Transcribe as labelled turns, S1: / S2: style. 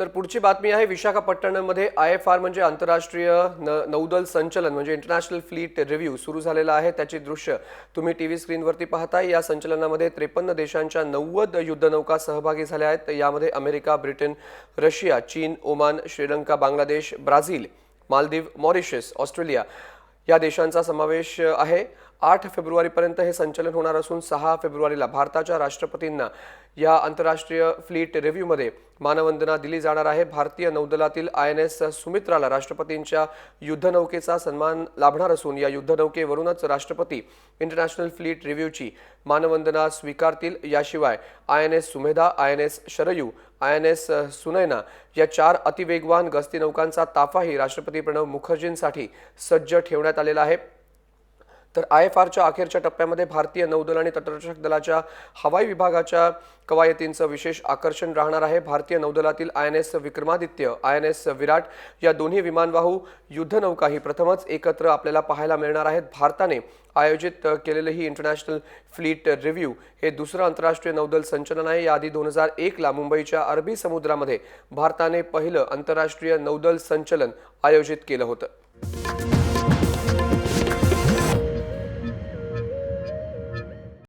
S1: तर पुढची बातमी आहे विशाखापट्टणममध्ये IFR म्हणजे आंतरराष्ट्रीय नौदल संचलन म्हणजे इंटरनॅशनल फ्लीट रिव्ह्यू सुरू झालेला आहे। त्याची दृश्य तुम्ही टीव्ही स्क्रीनवरती पाहताय। या संचलनामध्ये 53 देशांच्या 90 युद्धनौका सहभागी झाल्या आहेत। यामध्ये अमेरिका, ब्रिटन, रशिया, चीन, Oman, Sri Lanka, Bangladesh, Brazil, Maldives, Mauritius, Australia या देशांचा समावेश आहे। 8 फेब्रुवारीपर्यंत हे संचलन होणार असून 6 फेब्रुवारीला भारताच्या राष्ट्रपतींना या आंतरराष्ट्रीय फ्लीट रिव्ह्यूमध्ये मानवंदना दिली जाणार आहे। भारतीय नौदलातील INS सुमित्राला राष्ट्रपतींच्या युद्धनौकेचा सन्मान लाभणार असून या युद्धनौकेवरूनच राष्ट्रपती इंटरनॅशनल फ्लीट रिव्ह्यूची मानवंदना स्वीकारतील। याशिवाय INS Sumedha, INS Sharayu, INS Sunaina या 4 अतिवेगवान गस्ती नौकांचा ताफाही राष्ट्रपती प्रणव मुखर्जींसाठी सज्ज ठेवण्यात आलेला आहे। तर IFRच्या अखेरच्या टप्प्यामध्ये भारतीय नौदल आणि तटरक्षक दलाच्या हवाई विभागाच्या कवायतींचं विशेष आकर्षण राहणार आहे। भारतीय नौदलातील INS विक्रमादित्य, INS विराट या दोन्ही विमानवाहू युद्धनौकाही प्रथमच एकत्र आपल्याला पाहायला मिळणार आहेत। भारताने आयोजित केलेले ही इंटरनॅशनल फ्लीट रिव्ह्यू हे दुसरं आंतरराष्ट्रीय नौदल संचलन आहे। याआधी 2001 ला मुंबईच्या अरबी समुद्रामध्ये भारताने पहिलं आंतरराष्ट्रीय नौदल संचलन आयोजित केलं होतं।